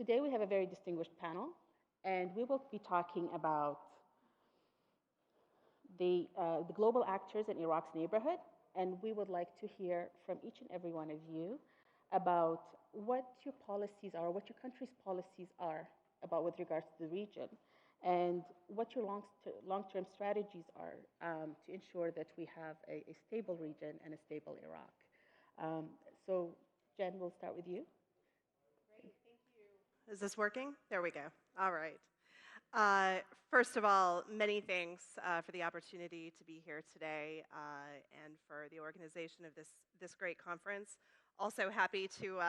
Today we have a very distinguished panel, and we will be talking about the global actors in Iraq's neighborhood, and we would like to hear from each and every one of you about what your policies are, what your country's policies are about with regards to the region, and what your long-term strategies are to ensure that we have a stable region and a stable Iraq. So, Jen, we'll start with you. Great, thank you. Is this working? There we go. All right. First of all, many thanks for the opportunity to be here today and for the organization of this great conference. Also happy to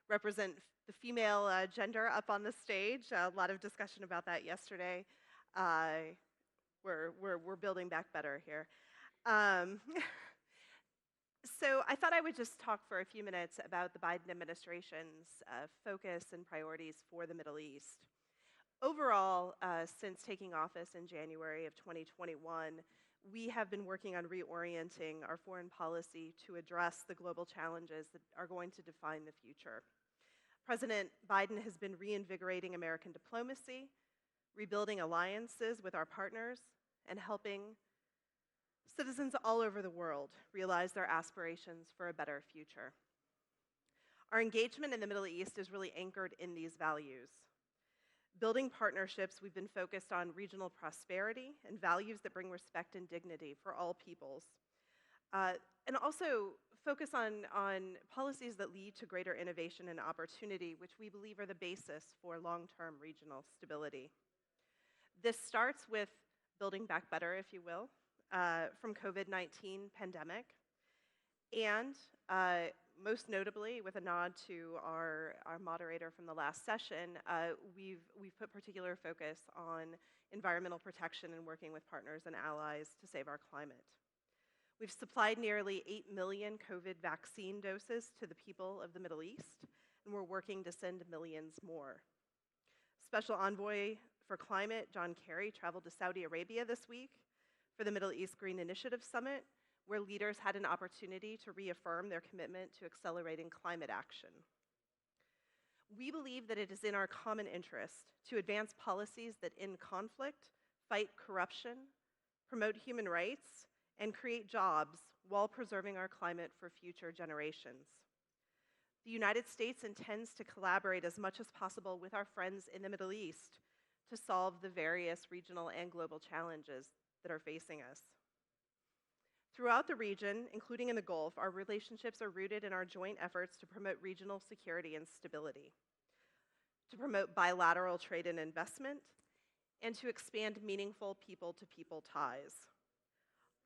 represent the female gender up on the stage. A lot of discussion about that yesterday. We're building back better here. So I thought I would just talk for a few minutes about the Biden administration's focus and priorities for the Middle East. Overall, since taking office in January of 2021, we have been working on reorienting our foreign policy to address the global challenges that are going to define the future. President Biden has been reinvigorating American diplomacy, rebuilding alliances with our partners, and helping citizens all over the world realize their aspirations for a better future. Our engagement in the Middle East is really anchored in these values. Building partnerships, we've been focused on regional prosperity and values that bring respect and dignity for all peoples. And also focus on policies that lead to greater innovation and opportunity, which we believe are the basis for long-term regional stability. This starts with building back better, if you will, from COVID-19 pandemic, and most notably, with a nod to our moderator from the last session, we've put particular focus on environmental protection and working with partners and allies to save our climate. We've supplied nearly 8 million COVID vaccine doses to the people of the Middle East, and we're working to send millions more. Special Envoy for Climate, John Kerry, traveled to Saudi Arabia this week for the Middle East Green Initiative Summit, where leaders had an opportunity to reaffirm their commitment to accelerating climate action. We believe that it is in our common interest to advance policies that end conflict, fight corruption, promote human rights, and create jobs while preserving our climate for future generations. The United States intends to collaborate as much as possible with our friends in the Middle East to solve the various regional and global challenges that are facing us. Throughout the region, including in the Gulf, our relationships are rooted in our joint efforts to promote regional security and stability, to promote bilateral trade and investment, and to expand meaningful people-to-people ties.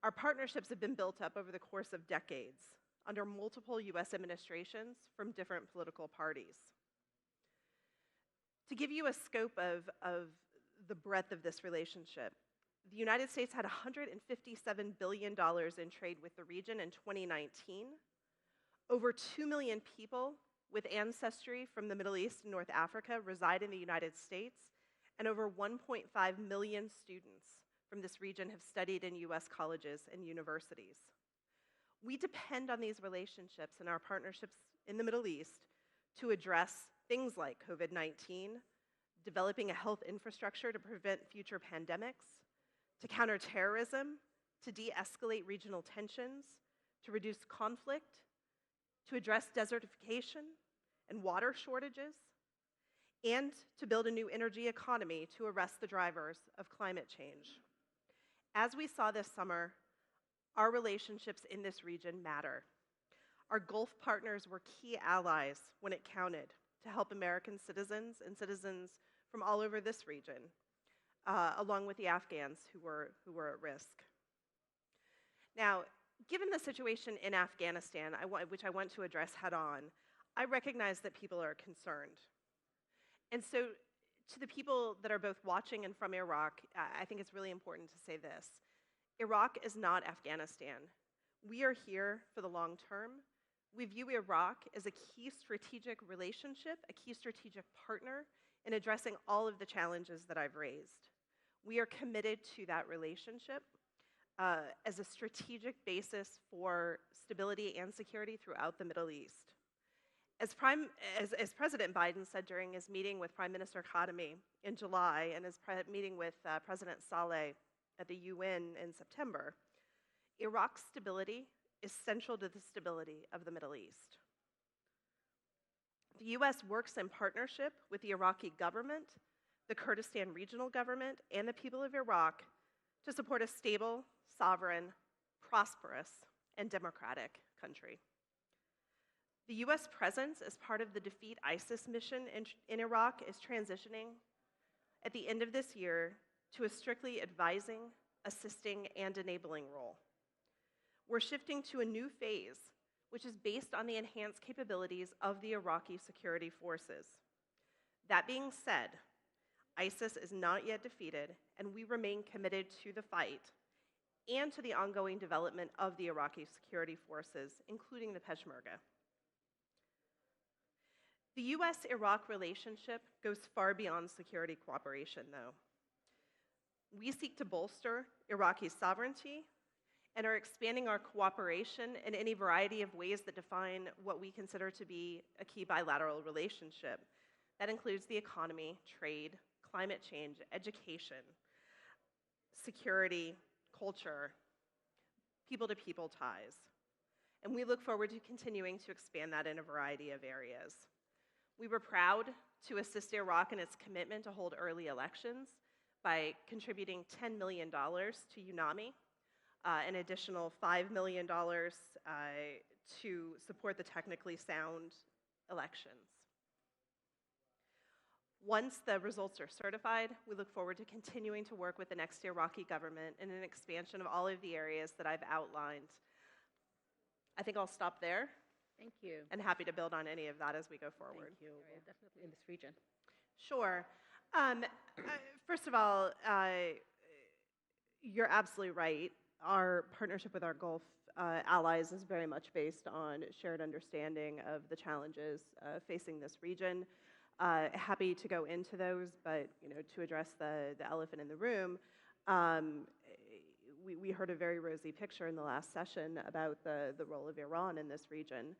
Our partnerships have been built up over the course of decades under multiple US administrations from different political parties. To give you a scope of the breadth of this relationship, the United States had $157 billion in trade with the region in 2019. Over 2 million people with ancestry from the Middle East and North Africa reside in the United States, and over 1.5 million students from this region have studied in US colleges and universities. We depend on these relationships and our partnerships in the Middle East to address things like COVID-19, developing a health infrastructure to prevent future pandemics, to counter terrorism, to de-escalate regional tensions, to reduce conflict, to address desertification and water shortages, and to build a new energy economy to arrest the drivers of climate change. As we saw this summer, our relationships in this region matter. Our Gulf partners were key allies when it counted to help American citizens and citizens from all over this region, along with the Afghans who were at risk. Now, given the situation in Afghanistan, which I want to address head on, I recognize that people are concerned. And so to the people that are both watching and from Iraq, I think it's really important to say this. Iraq is not Afghanistan. We are here for the long term. We view Iraq as a key strategic relationship, a key strategic partner in addressing all of the challenges that I've raised. We are committed to that relationship as a strategic basis for stability and security throughout the Middle East. As President Biden said during his meeting with Prime Minister Khatami in July and his meeting with President Saleh at the UN in September, Iraq's stability is central to the stability of the Middle East. The US works in partnership with the Iraqi government, the Kurdistan regional government, and the people of Iraq to support a stable, sovereign, prosperous, and democratic country. The US presence as part of the Defeat ISIS mission in Iraq is transitioning at the end of this year to a strictly advising, assisting, and enabling role. We're shifting to a new phase, which is based on the enhanced capabilities of the Iraqi security forces. That being said, ISIS is not yet defeated, and we remain committed to the fight and to the ongoing development of the Iraqi security forces, including the Peshmerga. The US-Iraq relationship goes far beyond security cooperation, though. We seek to bolster Iraqi sovereignty and are expanding our cooperation in any variety of ways that define what we consider to be a key bilateral relationship. That includes the economy, trade, climate change, education, security, culture, people-to-people ties. And we look forward to continuing to expand that in a variety of areas. We were proud to assist Iraq in its commitment to hold early elections by contributing $10 million to UNAMI, an additional $5 million to support the technically sound elections. Once the results are certified, we look forward to continuing to work with the next Iraqi government in an expansion of all of the areas that I've outlined. I think I'll stop there. Thank you. And happy to build on any of that as we go forward. Thank you. Well, definitely in this region. Sure. First of all, you're absolutely right. Our partnership with our Gulf allies is very much based on shared understanding of the challenges facing this region. Happy to go into those, but to address the elephant in the room, we heard a very rosy picture in the last session about the role of Iran in this region.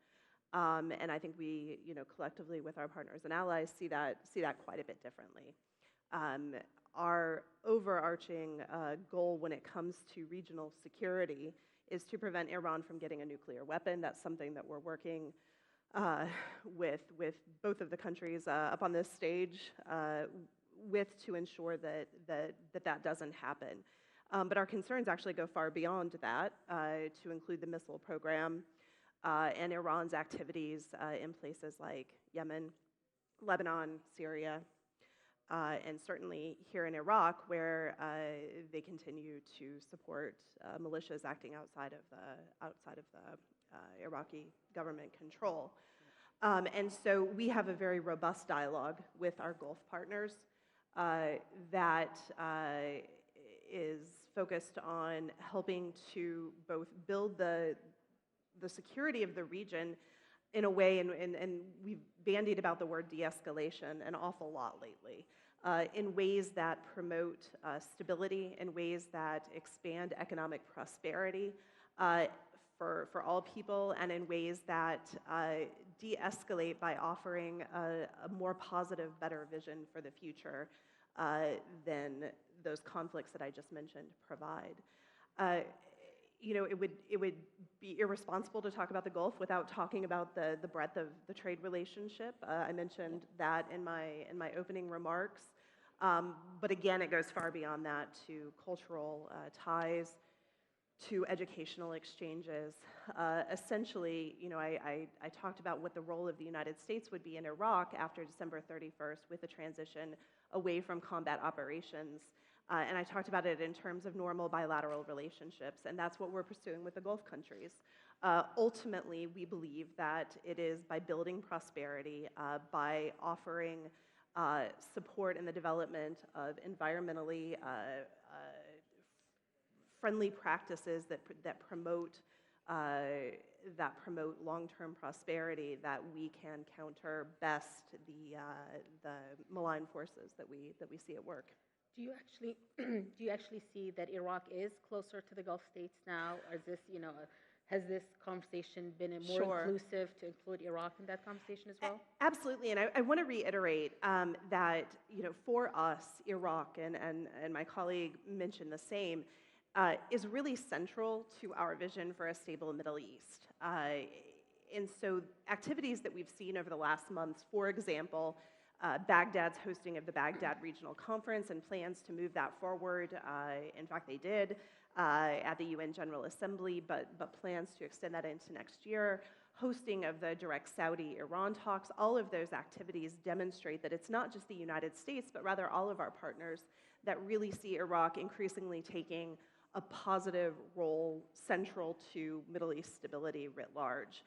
And I think we, collectively with our partners and allies see that quite a bit differently. Our overarching goal when it comes to regional security is to prevent Iran from getting a nuclear weapon. That's something that we're working with both of the countries up on this stage to ensure that doesn't happen. But our concerns actually go far beyond that to include the missile program and Iran's activities in places like Yemen, Lebanon, Syria, and certainly here in Iraq, where they continue to support militias acting outside of the Iraqi government control. And so we have a very robust dialogue with our Gulf partners that is focused on helping to both build the security of the region in a way, and we've bandied about the word de-escalation an awful lot lately, in ways that promote stability, in ways that expand economic prosperity for all people, and in ways that de-escalate by offering a more positive, better vision for the future than those conflicts that I just mentioned provide. It would be irresponsible to talk about the Gulf without talking about the breadth of the trade relationship. I mentioned that in my opening remarks, but again, it goes far beyond that to cultural ties, to educational exchanges. Essentially, I talked about what the role of the United States would be in Iraq after December 31st with the transition away from combat operations. And I talked about it in terms of normal bilateral relationships, and that's what we're pursuing with the Gulf countries. Ultimately, we believe that it is by building prosperity, by offering support in the development of environmentally friendly practices that promote long-term prosperity, that we can counter best the malign forces that we see at work. Do you actually see that Iraq is closer to the Gulf states now? Or is this, Has this conversation been more Sure. inclusive to include Iraq in that conversation as well? Absolutely, and I want to reiterate that for us, Iraq, and my colleague mentioned the same, is really central to our vision for a stable Middle East. And so activities that we've seen over the last months, for example, Baghdad's hosting of the Baghdad Regional Conference and plans to move that forward. In fact, they did at the UN General Assembly, but plans to extend that into next year. Hosting of the direct Saudi-Iran talks, all of those activities demonstrate that it's not just the United States, but rather all of our partners that really see Iraq increasingly taking a positive role central to Middle East stability writ large.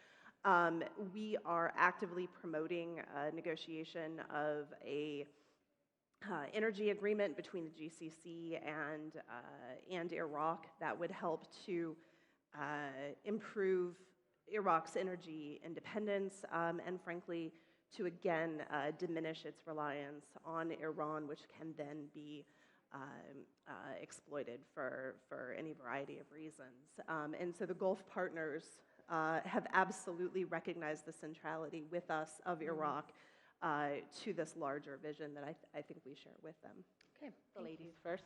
We are actively promoting a negotiation of a energy agreement between the GCC and Iraq that would help to improve Iraq's energy independence and, frankly, to again diminish its reliance on Iran, which can then be exploited for any variety of reasons. And so the Gulf partners have absolutely recognized the centrality with us of Iraq to this larger vision that I think we share with them. Okay, the ladies first.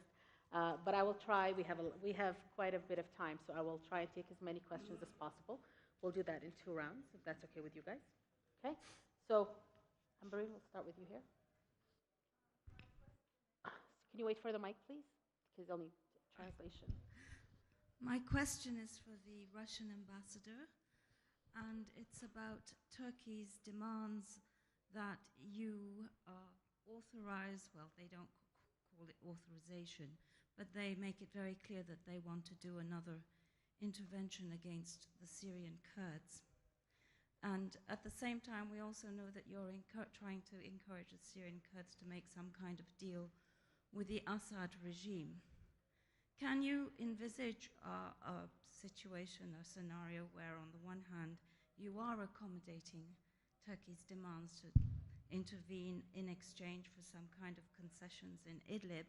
But I will try, we have quite a bit of time, so I will try and take as many questions as possible. We'll do that in 2 rounds, if that's okay with you guys. Okay, so Amberine, we'll start with you here. Can you wait for the mic, please? Because they'll need translation. My question is for the Russian ambassador, and it's about Turkey's demands that you authorize, well, they don't call it authorization, but they make it very clear that they want to do another intervention against the Syrian Kurds. And at the same time, we also know that you're trying to encourage the Syrian Kurds to make some kind of deal with the Assad regime. Can you envisage a situation, a scenario where on the one hand you are accommodating Turkey's demands to intervene in exchange for some kind of concessions in Idlib?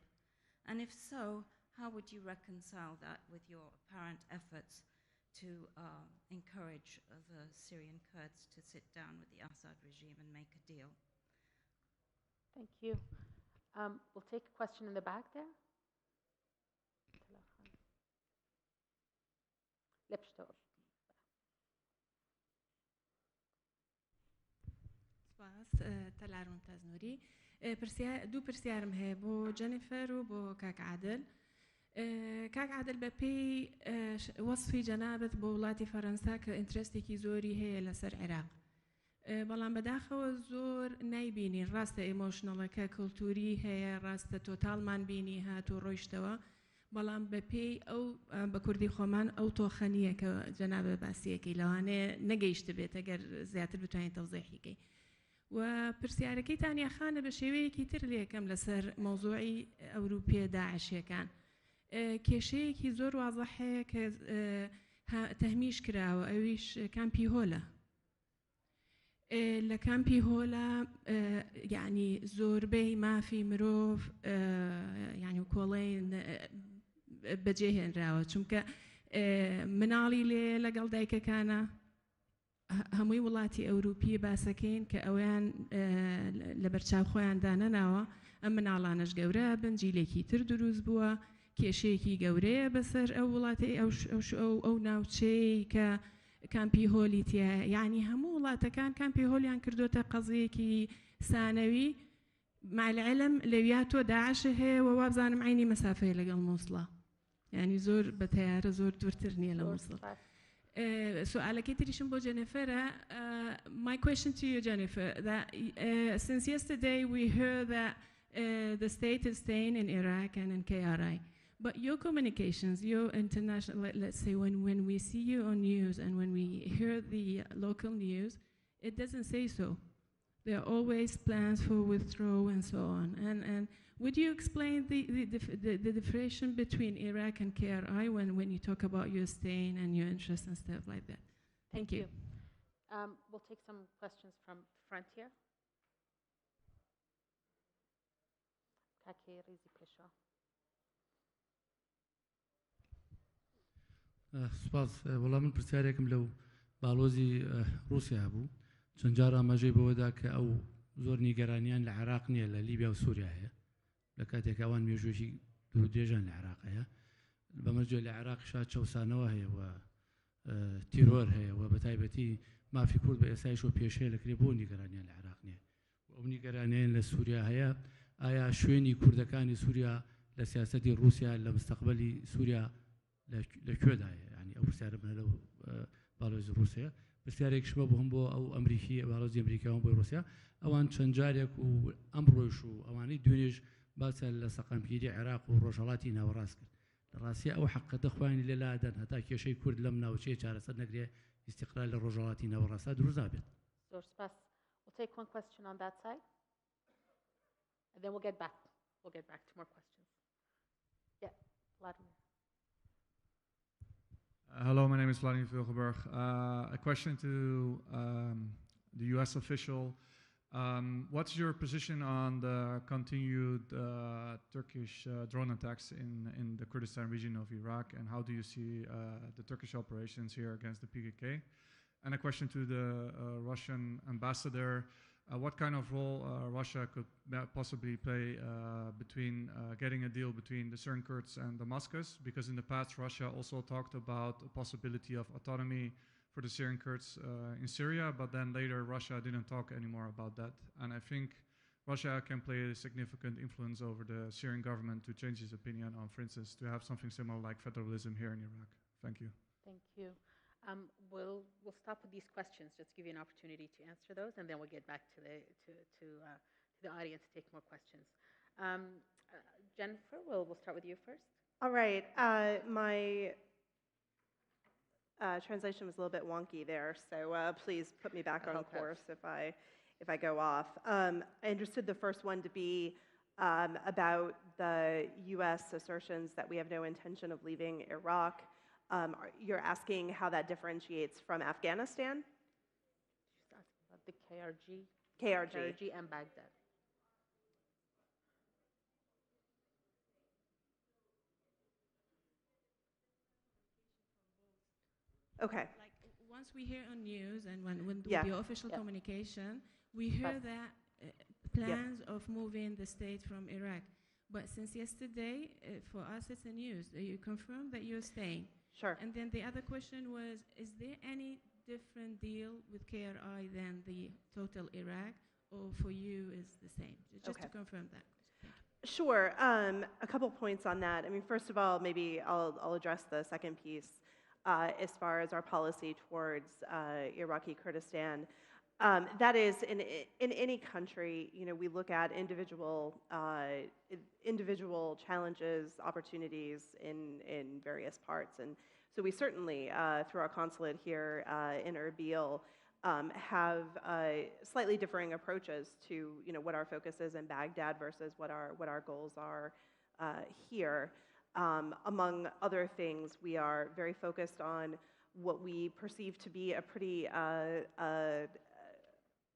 And if so, how would you reconcile that with your apparent efforts to encourage the Syrian Kurds to sit down with the Assad regime and make a deal? Thank you. We'll take a question in the back there. سپاس تەلار ممتاز نووری دوو پرسیارم هەیە بۆ جەنیفەر و بۆ کاک عادل. کاک عادل بە پێی وەصفی جەنابەت بۆ وڵاتی فەرەنسا کە ئینترەستێکی زۆری هەیە لەسەر عێراق، بەڵام بەداخەوە زۆر نایبینی ڕاستە ئێمۆشنەڵەکە کەلتوری هەیە، ڕاستە تۆتاڵمان بینی هاتوو ڕۆیشتەوە، بەڵام بە پێی ئەو بە کوردی خۆمان ئەو تۆخەنیە کە جەنابەت باسیەکەی لەوانەیە نەگەیشت بێت ئەگەر زیاتر بتوانین تەوزیحیکەی. و پرسیارەکەی تانیاخانە بە شێوەیەکی تر لێکەم لەسەر مۆزوعی ئەوروپیە داعشیەکان. کێشەیەکی زۆر وازەح هەیە کە تەهمیش کراوە، ئەویش کامپی هۆلە. لە کامپی هۆلە یعنی زۆربەی مافی مرۆڤ یعنی کۆڵەی بەجێهێنراوە، چونکە مناڵی لێ لەگەڵ دایکەکانە هەمووی وڵاتی ئەوروپی باسەکەین کە ئەویان لە بەرچاو خۆیان دانەناوە، ئەم مناڵانەش گەورە بنجیلێکی تر دروست بووە، کێشەیەکی گەورەیە بەسەر ئەو وڵاتی ئەو ناوچەی کە کامپی هۆلی تایە، یعنی هەموو وڵاتەکان کامپی هۆلیان کردوتە قەزەیەکی سانەوی، مع العلم لەویا تۆ داعش هەیە و وابزانم عینی مەسافەیە لەگەڵ مووسڵە، یعنی زۆر بە تەیارە زۆر دوورتر نییە لە مووسڵ. سؤالەکەی تریشم بۆ جەنیفەرە. My question to you, Jennifer, that since yesterday we heard that the state is staying in Iraq and in KRI, but your communications, your international, let's say when we see you on news and when we hear the local news, it doesn't say so. There are always plans for withdrawal and so on. And would you explain the differentiation between Iraq and KRI when you talk about your staying and your interests and stuff like that? Thank you. We'll take some questions from the front here. سپاس وەڵام من پرسیارێکم لەو باڵۆزی رووسیا بوو چەند جار ئاماژەی بەوەدا کە ئەو زۆر نیگەرانیان لە عێراق نییە لە لیبیا و سووریا هەیە لە کاتێک ئەوان مێژوێکی دوو درێژان لە عێراق هەیە بەمەرجێ لە عێراقیشا چەوسانەوە هەیە و تیرۆر هەیە و بەتایبەتی مافی کورد بە ئێستایشەوە پێشەیە لەکرێ بۆ نیگەرانیان لە عێراق نییە ئەو نیگەرانیان لە سووریا هەیە ئایا شوێنی کوردەکانی سووریا لە سیاسەتی رووسیا لە مستەقبەلی سووریا لەکوێدایە ینی ئەو پرسیارە بنە لەو باڵۆزی رووسیا پرسیارێکشمە بۆ هەم بۆ ئەو ئەمریکی باڵۆزی ئەمریکاوە بۆی رووسیا ئەوان چەند جارێک و ئەمڕۆیش و ئەوانەی دوێنێژ باسە لە سەقامگیری عێراق و ڕۆژهەڵاتی ناوەڕاست کرد لە ڕاستیە ئەو حەقەتە خوانی لێلادەن هەتا کێشەی کورد لەم ناوچەیە چارەسەر نەکرێ استقلال لە ڕۆژهەڵاتی ناوەڕاستە دروست نابێت. زۆر سپاس. We'll take one question on that side and then we'll get back to more questions. Yeah, Vladimir. Hello, my name is Vladimir Vilgeberg. A question to the U.S. official. What's your position on the continued Turkish drone attacks in the Kurdistan region of Iraq, and how do you see the Turkish operations here against the PKK? And a question to the Russian ambassador. What kind of role Russia could possibly play between getting a deal between the Syrian Kurds and Damascus? Because in the past, Russia also talked about a possibility of autonomy for the Syrian Kurds in Syria, but then later Russia didn't talk anymore about that. And I think Russia can play a significant influence over the Syrian government to change its opinion on, for instance, to have something similar like federalism here in Iraq. Thank you. Thank you. We'll stop with these questions, just give you an opportunity to answer those, and then we'll get back to the audience to take more questions. Jennifer, we'll start with you first. All right. My translation was a little bit wonky there, so please put me back on course if I go off. I understood the first one to be about the U.S. assertions that we have no intention of leaving Iraq. You're asking how that differentiates from Afghanistan? She's asking about the KRG. KRG and Baghdad. Okay. Like once we hear on news and when the official communication, we hear that plans of moving the state from Iraq. But since yesterday, for us it's a news. You confirm that you're staying. Sure. And then the other question was, is there any different deal with KRI than the total Iraq, or for you is the same? Just to confirm that. Sure. A couple points on that. I mean, first of all, maybe I'll address the second piece as far as our policy towards Iraqi Kurdistan. That is, in any country, you know, we look at individual challenges, opportunities in various parts, and so we certainly, through our consulate here in Erbil, have slightly differing approaches to, you know, what our focus is in Baghdad versus what our goals are here. Among other things, we are very focused on what we perceive to be a pretty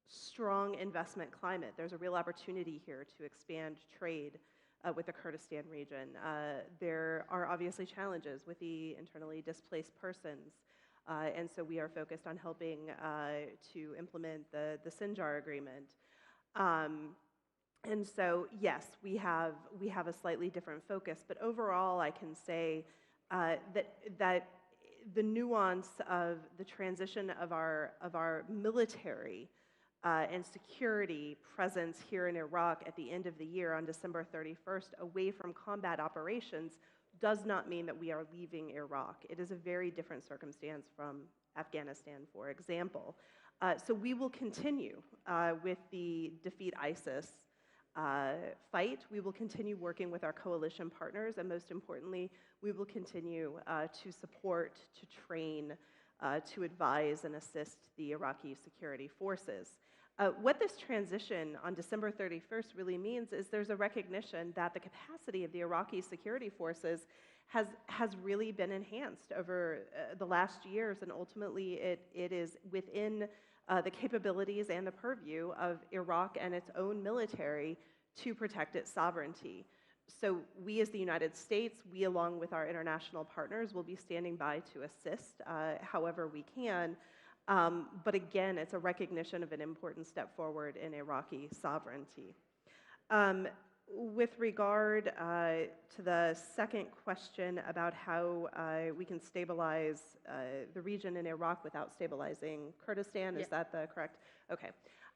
strong investment climate. There's a real opportunity here to expand trade with the Kurdistan region. There are obviously challenges with the internally displaced persons, and so we are focused on helping to implement the Sinjar agreement. And so, yes, we have a slightly different focus, but overall, I can say that the nuance of the transition of our military and security presence here in Iraq at the end of the year on December 31st away from combat operations does not mean that we are leaving Iraq. It is a very different circumstance from Afghanistan, for example. So we will continue with the Defeat ISIS fight. We will continue working with our coalition partners, and most importantly, we will continue to support, to train, to advise and assist the Iraqi security forces. What this transition on December 31st really means is there's a recognition that the capacity of the Iraqi security forces has really been enhanced over the last years, and ultimately it is within the capabilities and the purview of Iraq and its own military to protect its sovereignty. So we as the United States, we along with our international partners will be standing by to assist however we can. But again, it's a recognition of an important step forward in Iraqi sovereignty. With regard to the second question about how we can stabilize the region in Iraq without stabilizing Kurdistan, is that the correct? Okay.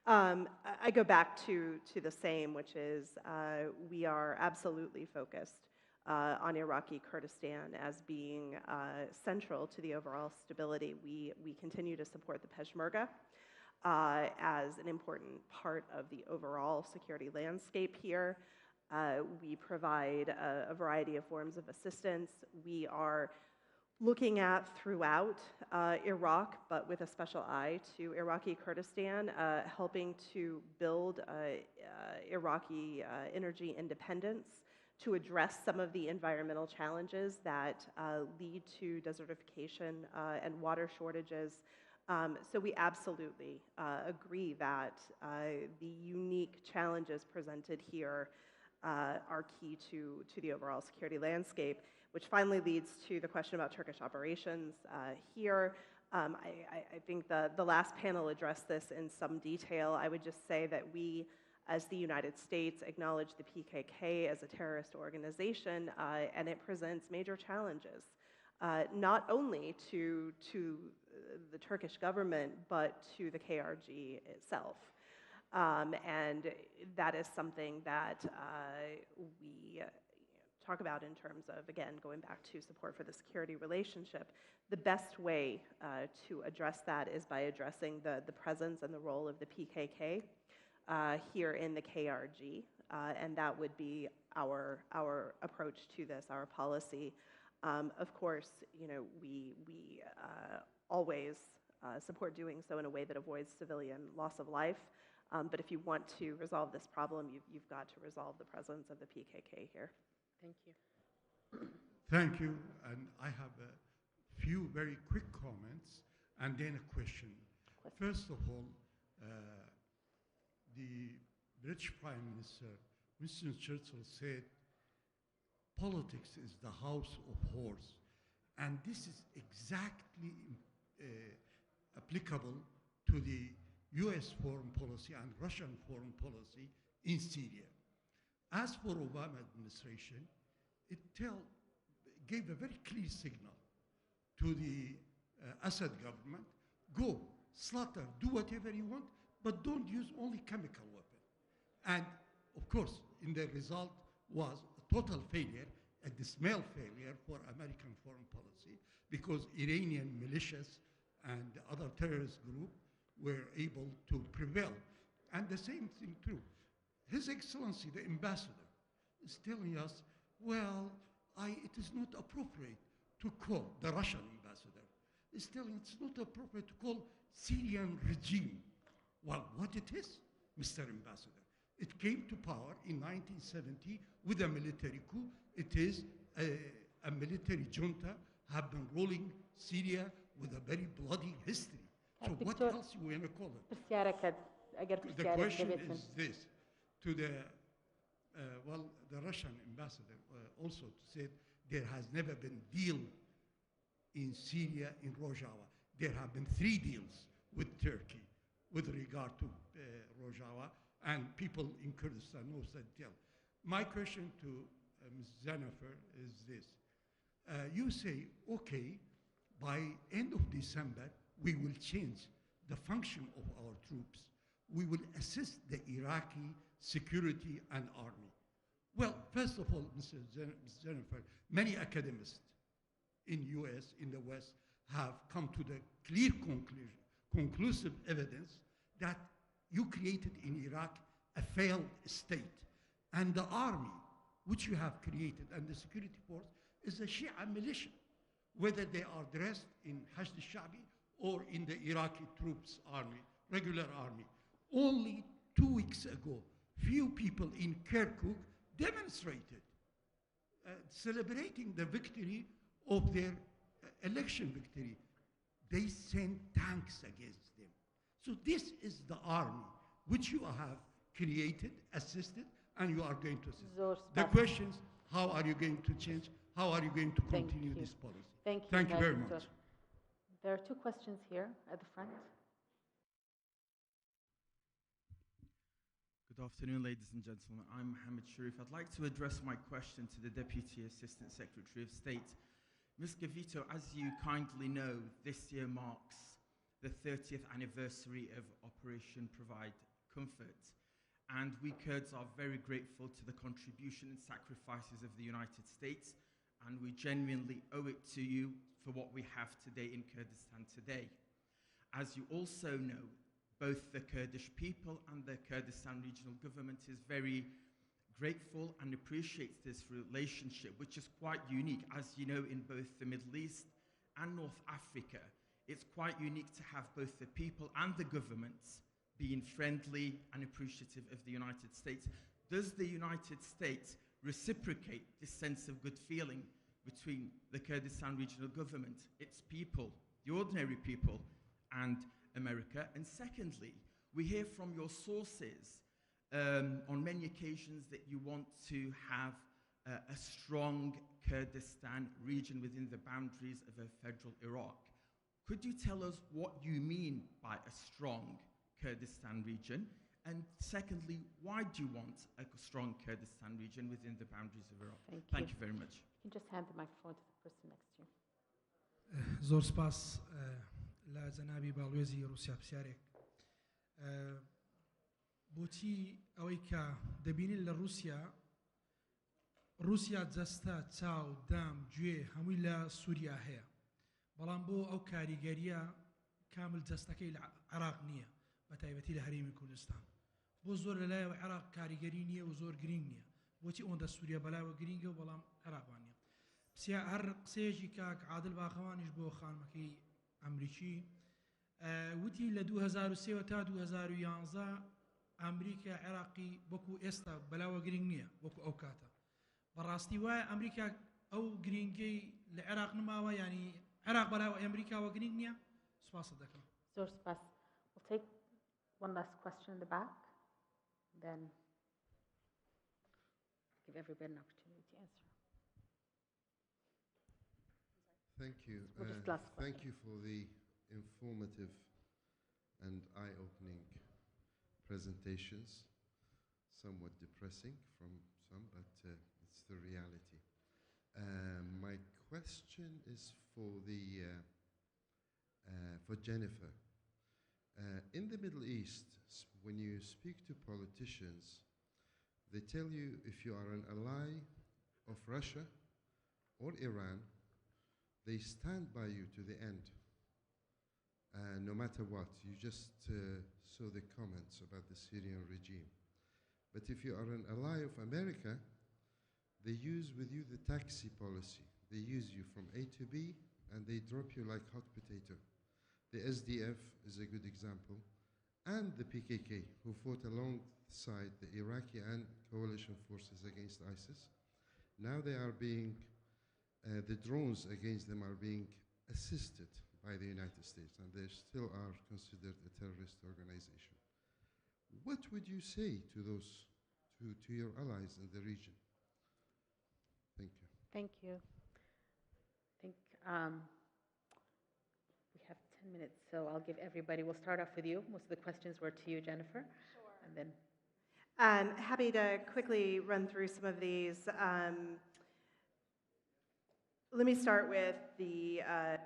I go back to the same, which is we are absolutely focused on Iraqi Kurdistan as being central to the overall stability. We continue to support the Peshmerga as an important part of the overall security landscape here. We provide a variety of forms of assistance. We are looking at throughout Iraq, but with a special eye to Iraqi Kurdistan, helping to build Iraqi energy independence, to address some of the environmental challenges that lead to desertification and water shortages. So we absolutely agree that the unique challenges presented here are key to the overall security landscape, which finally leads to the question about Turkish operations here. I think the last panel addressed this in some detail. I would just say that we, as the United States, acknowledge the PKK as a terrorist organization, and it presents major challenges, not only to the Turkish government, but to the KRG itself. And that is something that we talk about in terms of, again, going back to support for the security relationship. The best way to address that is by addressing the presence and the role of the PKK here in the KRG, and that would be our approach to this, our policy. Of course, you know, we always support doing so in a way that avoids civilian loss of life. But if you want to resolve this problem, you've got to resolve the presence of the PKK here. Thank you. Thank you. And I have a few very quick comments and then a question. First of all, the British Prime Minister, Winston Churchill, said, politics is the house of horse. And this is exactly applicable to the US foreign policy and Russian foreign policy in Syria. As for Obama administration, it gave a very clear signal to the Assad government, go, slaughter, do whatever you want, but don't use only chemical weapon. And of course, in the result was a total failure, a dismal failure for American foreign policy, because Iranian militias and other terrorist groups were able to prevail. And the same thing true. His Excellency, the ambassador, is telling us, well, it is not appropriate to call, the Russian ambassador, is telling it's not appropriate to call Syrian regime. Well, what it is, Mr. Ambassador? It came to power in 1970 with a military coup. It is a military junta, have been ruling Syria with a very bloody history. So what else you want to call it? The question is this, to the, the Russian ambassador also said there has never been deal in Syria, in Rojava. There have been 3 deals with Turkey with regard to Rojava, and people in Kurdistan knows that deal. My question to Ms. Jennifer is this. You say, okay, by end of December, we will change the function of our troops. We will assist the Iraqi security and army. Well, first of all, Ms. Jennifer, many academics in US, in the West, have come to the clear conclusion, conclusive evidence that you created in Iraq a failed state. And the army, which you have created, and the security force, is a Shia militia, whether they are dressed in Hashd al-Shabi or in the Iraqi troops army, regular army. Only 2 weeks ago, few people in Kirkuk demonstrated, celebrating the victory of their election victory. They sent tanks against them. So this is the army which you have created, assisted, and you are going to assist. Zor The spas. questions, how are you going to change? How are you going to Thank continue you. this policy? Thank you. Thank you very Gavito. much. There are two questions here at the front. Good afternoon, ladies and gentlemen. I'm Mohammed Sharif. I'd like to address my question to the Deputy Assistant Secretary of State. Ms. Gavito, as you kindly know, this year marks the 30th anniversary of Operation Provide Comfort. And we Kurds are very grateful to the contribution and sacrifices of the United States, and we genuinely owe it to you for what we have today in Kurdistan today. As you also know, both the Kurdish people and the Kurdistan regional government is very grateful and appreciates this relationship, which is quite unique. As you know, in both the Middle East and North Africa, it's quite unique to have both the people and the governments being friendly and appreciative of the United States. Does the United States reciprocate this sense of good feeling between the Kurdistan regional government, its people, the ordinary people, and America? And secondly, we hear from your sources on many occasions that you want to have a strong Kurdistan region within the boundaries of a federal Iraq. Could you tell us what you mean by a strong Kurdistan region? And secondly, why do you want a strong Kurdistan region within the boundaries of Iraq? Thank you very much. You can just hand the microphone to the person next to you. زۆر سپاس لە جەنابی باڵوێزی رووسیا پرسیارێک بۆچی ئەوەی کە دەبینین لە رووسیا جەستە چاو دام گوێ هەمووی لە سووریا هەیە بەڵام بۆ ئەو کاریگەریە کامل جەستەکەی لە عێراق نییە بە تایبەتی لە هەرێمی کوردستان بۆ زۆر لەلایەوە عێراق کاریگەری نییە و زۆر گرنگ نییە بۆچی ئەوەندە سووریا بەلایەوە گرنگە و بەڵام عێراقوان نییە هەر قسەیەکی کاک عادل باخەوانیش بۆ خانمەکەی ئەمریکی وتی لە 2003 تا 2011 ئەمریکا عێراقی وەکو ئێستا بەلاوە گرنگ نییە وەکو ئەو کاتە بەڕاستی وایە ئەمریکا ئەو گرنگەی لە عێراق نماوە ینی عێراق بەلاوە ئەمریکاوە گرنگ نییە سوپاست دەکەم زۆر سپاس. We'll take one last question in the back, then give everybody an opportunity to answer. Thank you. We'll just last Thank question. you for the informative and eye-opening presentations. Somewhat depressing from some, but it's the reality. My question is for Jennifer. In the Middle East, when you speak to politicians, they tell you if you are an ally of Russia or Iran, they stand by you to the end, no matter what. You just saw the comments about the Syrian regime. But if you are an ally of America, they use with you the taxi policy. They use you from A to B, and they drop you like hot potato. The SDF is a good example, and the PKK, who fought alongside the Iraqi and coalition forces against ISIS. Now they are being the drones against them are being assisted by the United States, and they still are considered a terrorist organization. What would you say to those, to your allies in the region? Thank you. Thank you. I think we have 10 minutes, so I'll give everybody, we'll start off with you. Most of the questions were to you, Jennifer. Sure. And then. Happy to quickly run through some of these. Let me start with the Kurdistan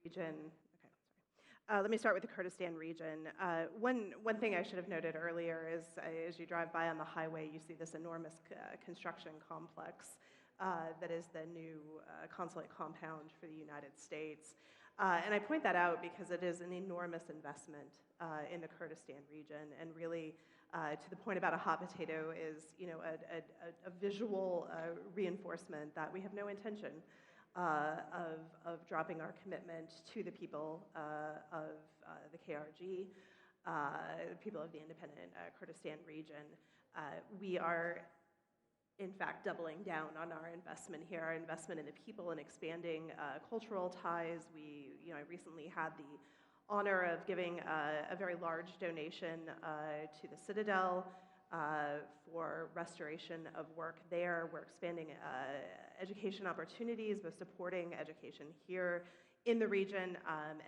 region. Okay, sorry. Let me start with the Kurdistan region. One thing I should have noted earlier is, as you drive by on the highway, you see this enormous construction complex that is the new consulate compound for the United States. And I point that out because it is an enormous investment in the Kurdistan region, and really, to the point about a hot potato, is a visual reinforcement that we have no intention of dropping our commitment to the people of the KRG, people of the independent Kurdistan region. We are, in fact, doubling down on our investment here, our investment in the people and expanding cultural ties. I recently had the honor of giving a very large donation to the Citadel for restoration of work there. We're expanding education opportunities, both supporting education here in the region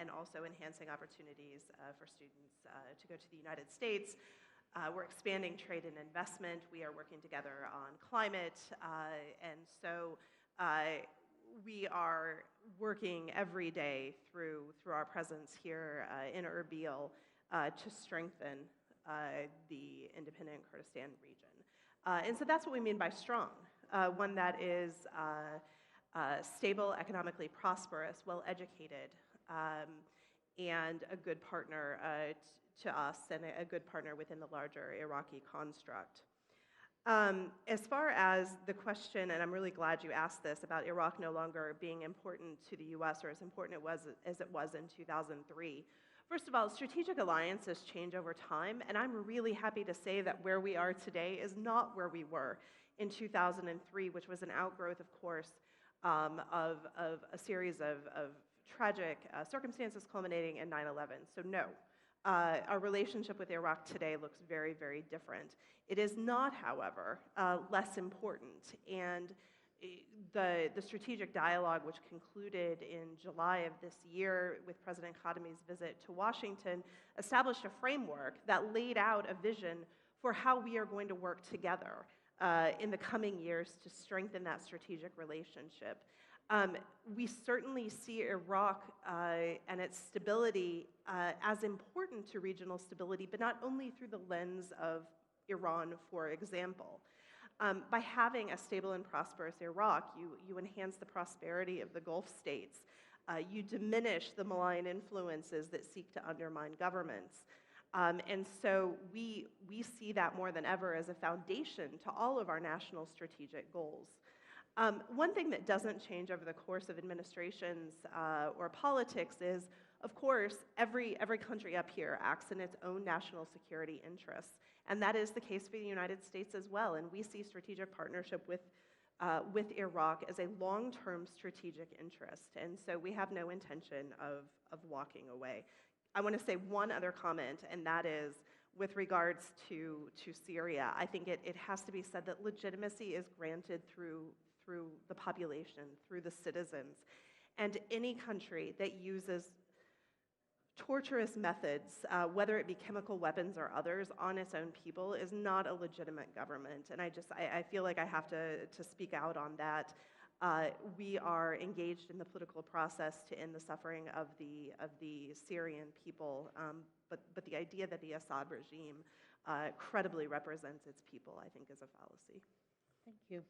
and also enhancing opportunities for students to go to the United States. We're expanding trade and investment. We are working together on climate. And so we are working every day through our presence here in Erbil to strengthen the independent Kurdistan region. And so that's what we mean by strong, one that is stable, economically prosperous, well-educated, and a good partner to us and a good partner within the larger Iraqi construct. As far as the question, and I'm really glad you asked this, about Iraq no longer being important to the US or as important as it was in 2003, first of all, strategic alliances change over time, and I'm really happy to say that where we are today is not where we were in 2003, which was an outgrowth, of course, of a series of tragic circumstances culminating in 9/11. So no, our relationship with Iraq today looks very, very different. It is not, however, less important. And the strategic dialogue, which concluded in July of this year with President Khatami's visit to Washington, established a framework that laid out a vision for how we are going to work together in the coming years to strengthen that strategic relationship. We certainly see Iraq and its stability as important to regional stability, but not only through the lens of Iran, for example. By having a stable and prosperous Iraq, you enhance the prosperity of the Gulf states. You diminish the malign influences that seek to undermine governments. And so we see that more than ever as a foundation to all of our national strategic goals. One thing that doesn't change over the course of administrations or politics is, of course, every country up here acts in its own national security interests. And that is the case for the United States as well. And we see strategic partnership with Iraq as a long-term strategic interest. And so we have no intention of walking away. I want to say one other comment, and that is with regards to Syria. I think it has to be said that legitimacy is granted through the population, through the citizens. And any country that uses torturous methods, whether it be chemical weapons or others, on its own people is not a legitimate government. And I feel like I have to speak out on that. We are engaged in the political process to end the suffering of the Syrian people, but the idea that the Assad regime credibly represents its people, I think, is a fallacy. Thank you.